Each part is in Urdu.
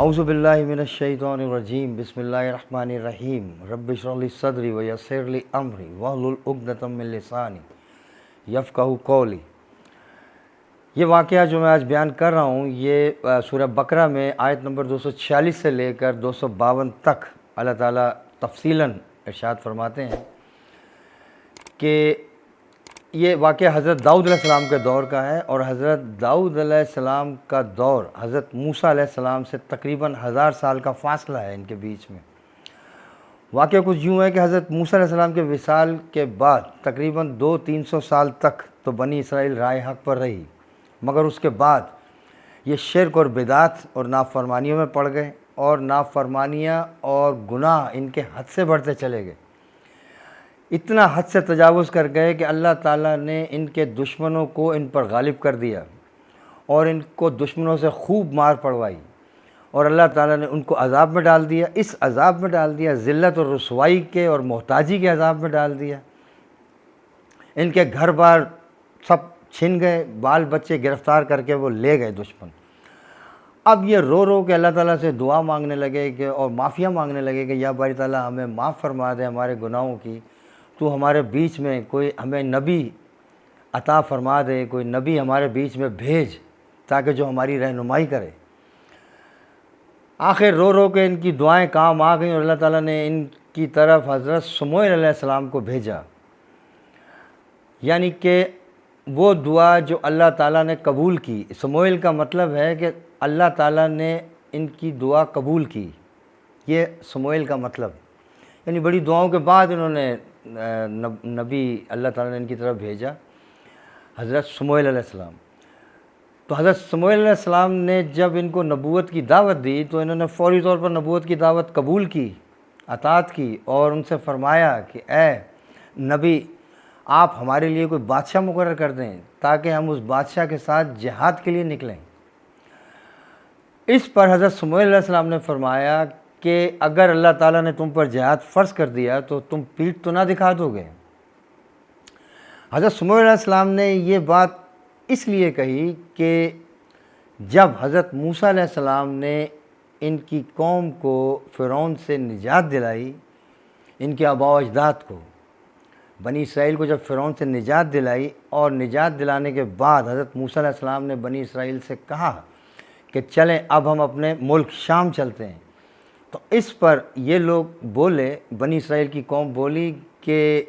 اعوذ باللہ من الشیطان الرجیم بسم اللہ الرحمن الرحیم رب اشرح لی صدری ویسر لی امری واحلل عقدۃ من لسانی یفقہوا قولی۔ یہ واقعہ جو میں آج بیان کر رہا ہوں یہ سورہ بقرہ میں آیت نمبر 246 سے لے کر 252 تک اللہ تعالیٰ تفصیلاً ارشاد فرماتے ہیں کہ یہ واقعہ حضرت داؤد علیہ السلام کے دور کا ہے، اور حضرت داؤد علیہ السلام کا دور حضرت موسیٰ علیہ السلام سے تقریباً 1000 سال کا فاصلہ ہے ان کے بیچ میں۔ واقعہ کچھ یوں ہے کہ حضرت موسیٰ علیہ السلام کے وصال کے بعد تقریباً 200-300 سال تک تو بنی اسرائیل رائے حق پر رہی، مگر اس کے بعد یہ شرک اور بدعت اور نافرمانیوں میں پڑ گئے، اور نافرمانیاں اور گناہ ان کے حد سے بڑھتے چلے گئے، اتنا حد سے تجاوز کر گئے کہ اللہ تعالیٰ نے ان کے دشمنوں کو ان پر غالب کر دیا اور ان کو دشمنوں سے خوب مار پڑوائی، اور اللہ تعالیٰ نے ان کو عذاب میں ڈال دیا، اس عذاب میں ڈال دیا، ذلت اور رسوائی کے اور محتاجی کے عذاب میں ڈال دیا۔ ان کے گھر بار سب چھن گئے، بال بچے گرفتار کر کے وہ لے گئے دشمن۔ اب یہ رو رو کے اللہ تعالیٰ سے دعا مانگنے لگے کہ اور معافیہ مانگنے لگے کہ یا باری تعالیٰ ہمیں معاف فرما دے ہمارے گناہوں کی، تو ہمارے بیچ میں کوئی ہمیں نبی عطا فرما دے، کوئی نبی ہمارے بیچ میں بھیج تاکہ جو ہماری رہنمائی کرے۔ آخر رو رو کے ان کی دعائیں کام آ گئیں، اور اللہ تعالیٰ نے ان کی طرف حضرت سموئیل علیہ السلام کو بھیجا، یعنی کہ وہ دعا جو اللہ تعالیٰ نے قبول کی۔ سموئیل کا مطلب ہے کہ اللہ تعالیٰ نے ان کی دعا قبول کی، یہ سموئیل کا مطلب، یعنی بڑی دعاؤں کے بعد انہوں نے نبی اللہ تعالیٰ نے ان کی طرف بھیجا حضرت سموئیل علیہ السلام۔ تو حضرت سموئیل علیہ السلام نے جب ان کو نبوت کی دعوت دی تو انہوں نے فوری طور پر نبوت کی دعوت قبول کی، اطاعت کی، اور ان سے فرمایا کہ اے نبی آپ ہمارے لیے کوئی بادشاہ مقرر کر دیں تاکہ ہم اس بادشاہ کے ساتھ جہاد کے لیے نکلیں۔ اس پر حضرت سموئیل علیہ السلام نے فرمایا کہ اگر اللہ تعالیٰ نے تم پر جہاد فرض کر دیا تو تم پیٹھ تو نہ دکھا دو گے۔ حضرت سموئیل علیہ السلام نے یہ بات اس لیے کہی کہ جب حضرت موسیٰ علیہ السلام نے ان کی قوم کو فرعون سے نجات دلائی، ان کے آباء و اجداد کو، بنی اسرائیل کو جب فرعون سے نجات دلائی، اور نجات دلانے کے بعد حضرت موسیٰ علیہ السلام نے بنی اسرائیل سے کہا کہ چلیں اب ہم اپنے ملک شام چلتے ہیں، تو اس پر یہ لوگ بولے، بنی اسرائیل کی قوم بولی کہ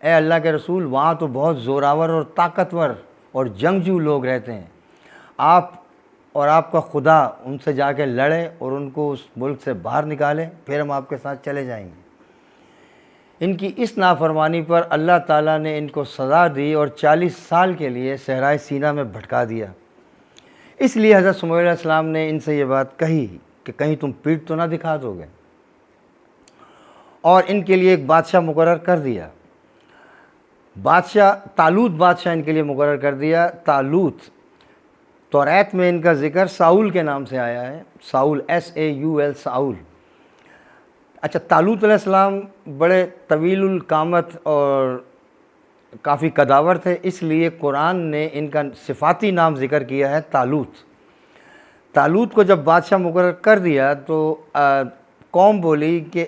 اے اللہ کے رسول وہاں تو بہت زوراور اور طاقتور اور جنگجو لوگ رہتے ہیں، آپ اور آپ کا خدا ان سے جا کے لڑے اور ان کو اس ملک سے باہر نکالے، پھر ہم آپ کے ساتھ چلے جائیں گے۔ ان کی اس نافرمانی پر اللہ تعالیٰ نے ان کو سزا دی اور 40 سال کے لیے صحرائے سینا میں بھٹکا دیا۔ اس لیے حضرت سموئیل علیہ السلام نے ان سے یہ بات کہی کہ کہیں تم پیٹھ تو نہ دکھا دو گے، اور ان کے لیے ایک بادشاہ مقرر کر دیا، بادشاہ طالوت بادشاہ ان کے لیے مقرر کر دیا۔ طالوت توریت میں ان کا ذکر ساؤل کے نام سے آیا ہے، ساؤل SAUL ساؤل۔ اچھا، طالوت علیہ السلام بڑے طویل القامت اور کافی قداور تھے، اس لیے قرآن نے ان کا صفاتی نام ذکر کیا ہے طالوت۔ طالوت کو جب بادشاہ مقرر کر دیا تو قوم بولی کہ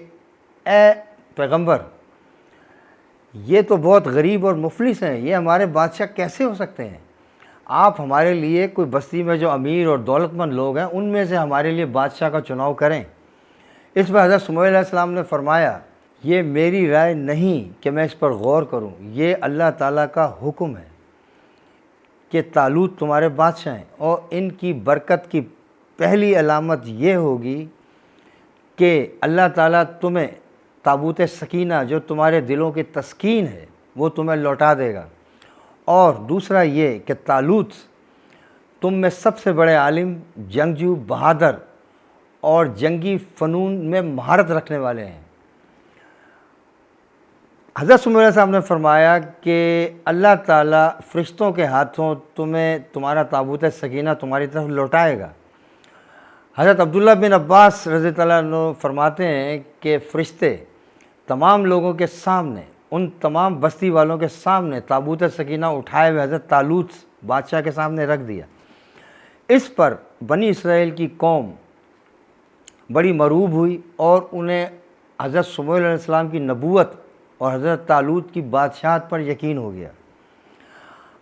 اے پیغمبر یہ تو بہت غریب اور مفلس ہیں، یہ ہمارے بادشاہ کیسے ہو سکتے ہیں؟ آپ ہمارے لیے کوئی بستی میں جو امیر اور دولت مند لوگ ہیں ان میں سے ہمارے لیے بادشاہ کا چناؤ کریں۔ اس پر حضرت سموئیل علیہ السلام نے فرمایا یہ میری رائے نہیں کہ میں اس پر غور کروں، یہ اللہ تعالیٰ کا حکم ہے کہ طالوت تمہارے بادشاہ ہیں، اور ان کی برکت کی پہلی علامت یہ ہوگی کہ اللہ تعالیٰ تمہیں تابوت سکینہ جو تمہارے دلوں کی تسکین ہے وہ تمہیں لوٹا دے گا، اور دوسرا یہ کہ طالوت تم میں سب سے بڑے عالم، جنگجو، بہادر اور جنگی فنون میں مہارت رکھنے والے ہیں۔ حضرت سموئیل علیہ السلام نے فرمایا کہ اللہ تعالیٰ فرشتوں کے ہاتھوں تمہیں تمہارا تابوت سکینہ تمہاری طرف لوٹائے گا۔ حضرت عبداللہ بن عباس رضی اللہ عنہ فرماتے ہیں کہ فرشتے تمام لوگوں کے سامنے، ان تمام بستی والوں کے سامنے تابوت سکینہ اٹھائے ہوئے حضرت طالوت بادشاہ کے سامنے رکھ دیا۔ اس پر بنی اسرائیل کی قوم بڑی مروب ہوئی اور انہیں حضرت سمیع علیہ السلام کی نبوت اور حضرت طالوت کی بادشاہت پر یقین ہو گیا۔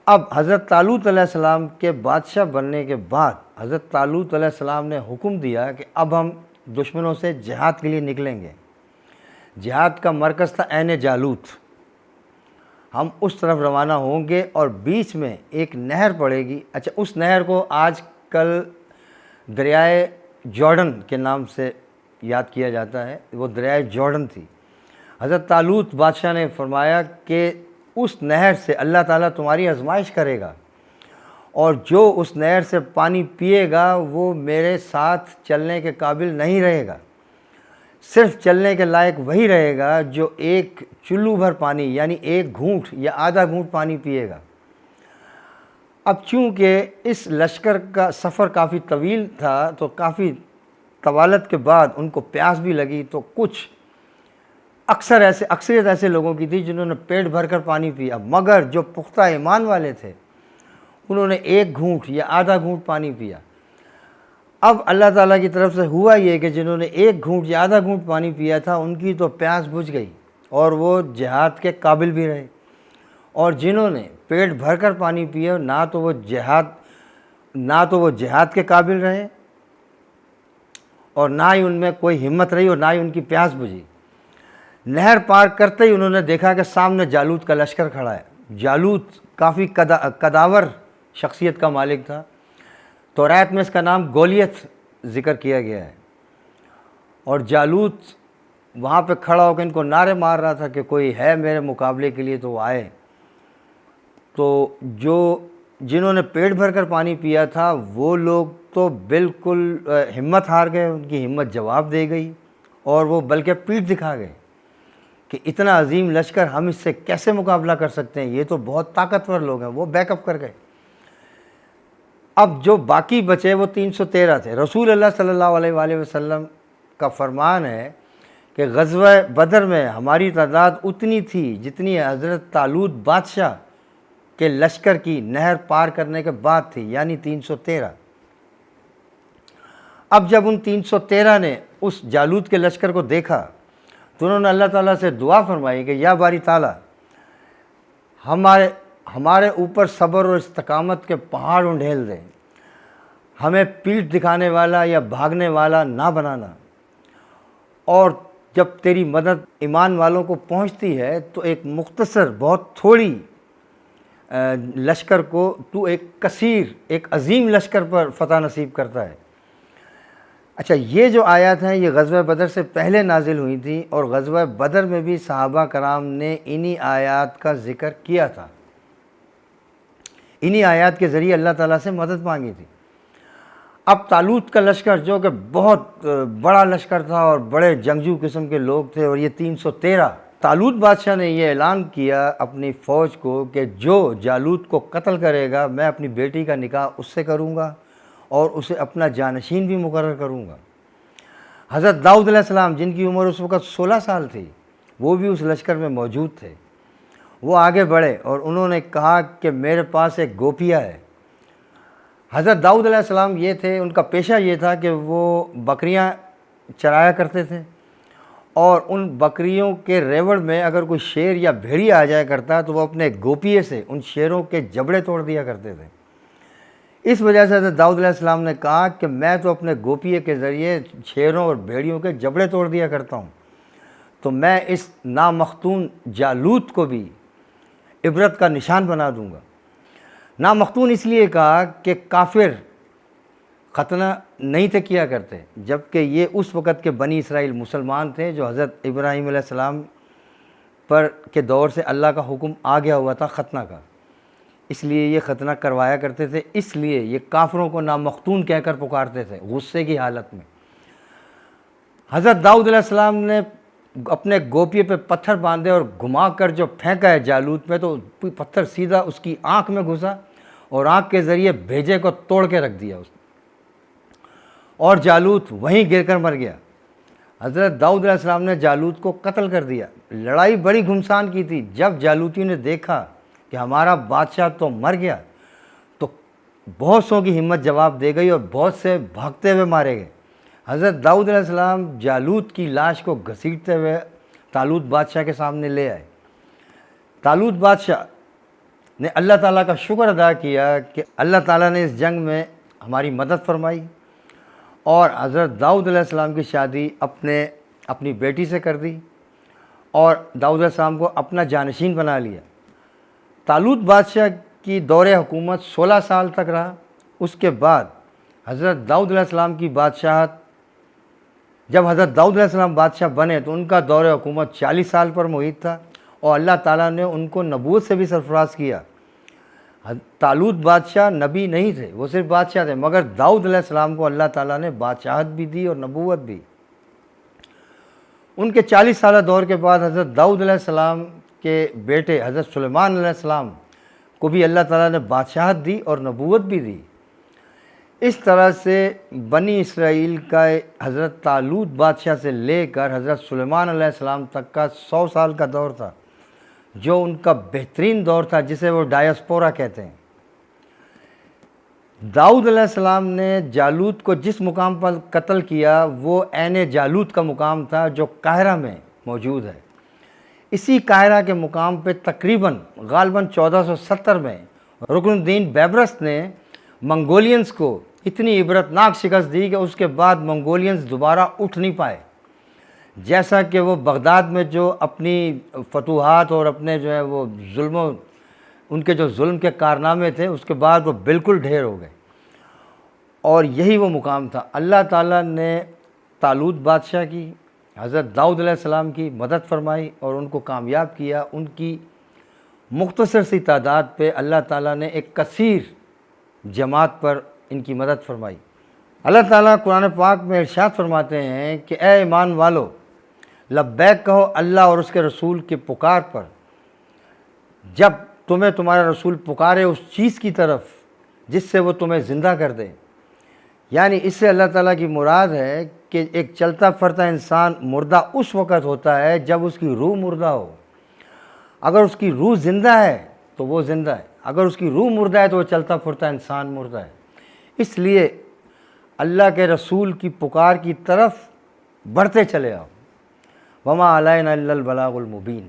اب حضرت طالوت علیہ السلام کے بادشاہ بننے کے بعد حضرت طالوت علیہ السلام نے حکم دیا کہ اب ہم دشمنوں سے جہاد کے لیے نکلیں گے۔ جہاد کا مرکز تھا عین جالوت۔ ہم اس طرف روانہ ہوں گے اور بیچ میں ایک نہر پڑے گی۔ اچھا، اس نہر کو آج کل دریائے جارڈن کے نام سے یاد کیا جاتا ہے، وہ دریائے جارڈن تھی۔ حضرت طالوت بادشاہ نے فرمایا کہ اس نہر سے اللہ تعالیٰ تمہاری آزمائش کرے گا، اور جو اس نہر سے پانی پیے گا وہ میرے ساتھ چلنے کے قابل نہیں رہے گا، صرف چلنے کے لائق وہی رہے گا جو ایک چلو بھر پانی یعنی ایک گھونٹ یا آدھا گھونٹ پانی پیے گا۔ اب چونکہ اس لشکر کا سفر کافی طویل تھا تو کافی طوالت کے بعد ان کو پیاس بھی لگی، تو کچھ اکثریت ایسے لوگوں کی تھی جنہوں نے پیٹ بھر کر پانی پیا، مگر جو پختہ ایمان والے تھے انہوں نے ایک گھونٹ یا آدھا گھونٹ پانی پیا۔ اب اللہ تعالیٰ کی طرف سے ہوا یہ کہ جنہوں نے ایک گھونٹ یا آدھا گھونٹ پانی پیا تھا ان کی تو پیاس بجھ گئی اور وہ جہاد کے قابل بھی رہے، اور جنہوں نے پیٹ بھر کر پانی پیا نہ تو وہ جہاد کے قابل رہے اور نہ ہی ان میں کوئی ہمت رہی اور نہ ہی ان کی پیاس بجھی۔ نہر پار کرتے ہی انہوں نے دیکھا کہ سامنے جالوت کا لشکر کھڑا ہے۔ جالوت کافی قداور شخصیت کا مالک تھا، تورات میں اس کا نام گولیت ذکر کیا گیا ہے، اور جالوت وہاں پہ کھڑا ہو کے ان کو نعرے مار رہا تھا کہ کوئی ہے میرے مقابلے کے لیے تو وہ آئے۔ تو جنہوں نے پیٹ بھر کر پانی پیا تھا وہ لوگ تو بالکل ہمت ہار گئے، ان کی ہمت جواب دے گئی اور وہ بلکہ پیٹھ دکھا گئے کہ اتنا عظیم لشکر ہم اس سے کیسے مقابلہ کر سکتے ہیں، یہ تو بہت طاقتور لوگ ہیں، وہ بیک اپ کر گئے۔ اب جو باقی بچے وہ 313 تھے۔ رسول اللہ صلی اللہ علیہ وآلہ وسلم کا فرمان ہے کہ غزوہ بدر میں ہماری تعداد اتنی تھی جتنی حضرت طالوت بادشاہ کے لشکر کی نہر پار کرنے کے بعد تھی، یعنی 313۔ اب جب ان 313 نے اس جالوت کے لشکر کو دیکھا تو انہوں نے اللہ تعالیٰ سے دعا فرمائی کہ یا باری تعالیٰ ہمارے اوپر صبر اور استقامت کے پہاڑ انڈھیل دے، ہمیں پیٹھ دکھانے والا یا بھاگنے والا نہ بنانا، اور جب تیری مدد ایمان والوں کو پہنچتی ہے تو ایک مختصر بہت تھوڑی لشکر کو تو ایک عظیم لشکر پر فتح نصیب کرتا ہے۔ اچھا، یہ جو آیات ہیں یہ غزوہ بدر سے پہلے نازل ہوئی تھیں، اور غزوہ بدر میں بھی صحابہ کرام نے انہی آیات کا ذکر کیا تھا، انہی آیات کے ذریعے اللہ تعالیٰ سے مدد مانگی تھی۔ اب طالوت کا لشکر جو کہ بہت بڑا لشکر تھا اور بڑے جنگجو قسم کے لوگ تھے، اور یہ 313، طالوت بادشاہ نے یہ اعلان کیا اپنی فوج کو کہ جو جالوت کو قتل کرے گا میں اپنی بیٹی کا نکاح اس سے کروں گا اور اسے اپنا جانشین بھی مقرر کروں گا۔ حضرت داؤد علیہ السلام جن کی عمر اس وقت 16 سال تھی وہ بھی اس لشکر میں موجود تھے۔ وہ آگے بڑھے اور انہوں نے کہا کہ میرے پاس ایک گوپیا ہے۔ حضرت داؤد علیہ السلام یہ تھے، ان کا پیشہ یہ تھا کہ وہ بکریاں چرایا کرتے تھے، اور ان بکریوں کے ریوڑ میں اگر کوئی شیر یا بھیڑیا آ جایا کرتا تو وہ اپنے گوپیے سے ان شیروں کے جبڑے توڑ دیا کرتے تھے۔ اس وجہ سے حضرت داؤد علیہ السلام نے کہا کہ میں تو اپنے گوپیے کے ذریعے شیروں اور بھیڑیوں کے جبڑے توڑ دیا کرتا ہوں، تو میں اس نامختون جالوت کو بھی عبرت کا نشان بنا دوں گا۔ نامختون اس لیے کہا کہ کافر ختنہ نہیں تھے کیا کرتے، جبکہ یہ اس وقت کے بنی اسرائیل مسلمان تھے جو حضرت ابراہیم علیہ السلام پر کے دور سے اللہ کا حکم آ گیا ہوا تھا ختنہ کا، اس لیے یہ ختنہ کروایا کرتے تھے، اس لیے یہ کافروں کو نامختون کہہ کر پکارتے تھے غصے کی حالت میں۔ حضرت داؤد علیہ السلام نے اپنے گوپیے پہ پتھر باندھے اور گھما کر جو پھینکا ہے جالوت میں، تو پتھر سیدھا اس کی آنکھ میں گھسا اور آنکھ کے ذریعے بھیجے کو توڑ کے رکھ دیا اس نے، اور جالوت وہیں گر کر مر گیا۔ حضرت داؤد علیہ السلام نے جالوت کو قتل کر دیا۔ لڑائی بڑی گھمسان کی تھی۔ جب جالوتیوں نے دیکھا کہ ہمارا بادشاہ تو مر گیا تو بہت سو کی ہمت جواب دے گئی اور بہت سے بھاگتے ہوئے مارے گئے۔ حضرت داؤد علیہ السلام جالوت کی لاش کو گھسیٹتے ہوئے طالوت بادشاہ کے سامنے لے آئے۔ طالوت بادشاہ نے اللہ تعالیٰ کا شکر ادا کیا کہ اللہ تعالیٰ نے اس جنگ میں ہماری مدد فرمائی، اور حضرت داؤد علیہ السلام کی شادی اپنی بیٹی سے کر دی اور داؤد علیہ السلام کو اپنا جانشین بنا لیا۔ طالوت بادشاہ کی دور حکومت 16 سال تک رہا۔ اس کے بعد حضرت داؤد علیہ السلام کی بادشاہت، جب حضرت داؤد علیہ السلام بادشاہ بنے تو ان کا دور حکومت 40 سال پر محیط تھا، اور اللہ تعالیٰ نے ان کو نبوت سے بھی سرفراز کیا۔ طالوت بادشاہ نبی نہیں تھے، وہ صرف بادشاہ تھے، مگر داؤد علیہ السلام کو اللہ تعالیٰ نے بادشاہت بھی دی اور نبوت بھی۔ ان کے 40 سالہ دور کے بعد حضرت داؤد علیہ السلام کے بیٹے حضرت سلیمان علیہ السلام کو بھی اللہ تعالیٰ نے بادشاہت دی اور نبوت بھی دی۔ اس طرح سے بنی اسرائیل کا حضرت طالوت بادشاہ سے لے کر حضرت سلیمان علیہ السلام تک کا 100 سال کا دور تھا، جو ان کا بہترین دور تھا، جسے وہ ڈایاسپورا کہتے ہیں۔ داؤد علیہ السلام نے جالوت کو جس مقام پر قتل کیا وہ عین جالوت کا مقام تھا جو قاہرہ میں موجود ہے۔ اسی قاہرہ کے مقام پہ غالباً 1470 میں رکن الدین بیبرس نے منگولینز کو اتنی عبرتناک شکست دی کہ اس کے بعد منگولینز دوبارہ اٹھ نہیں پائے، جیسا کہ وہ بغداد میں جو اپنی فتوحات اور اپنے جو ہے وہ ان کے جو ظلم کے کارنامے تھے، اس کے بعد وہ بالکل ڈھیر ہو گئے، اور یہی وہ مقام تھا۔ اللہ تعالیٰ نے طالوت بادشاہ کی، حضرت داؤد علیہ السلام کی مدد فرمائی اور ان کو کامیاب کیا۔ ان کی مختصر سی تعداد پہ اللہ تعالیٰ نے ایک کثیر جماعت پر ان کی مدد فرمائی۔ اللہ تعالیٰ قرآن پاک میں ارشاد فرماتے ہیں کہ اے ایمان والو، لبیک کہو اللہ اور اس کے رسول کی پکار پر، جب تمہیں تمہارا رسول پکارے اس چیز کی طرف جس سے وہ تمہیں زندہ کر دے۔ یعنی اس سے اللہ تعالیٰ کی مراد ہے کہ ایک چلتا پھرتا انسان مردہ اس وقت ہوتا ہے جب اس کی روح مردہ ہو۔ اگر اس کی روح زندہ ہے تو وہ زندہ ہے، اگر اس کی روح مردہ ہے تو وہ چلتا پھرتا انسان مردہ ہے۔ اس لیے اللہ کے رسول کی پکار کی طرف بڑھتے چلے آؤ۔ وما علینا الا البلاغ المبین۔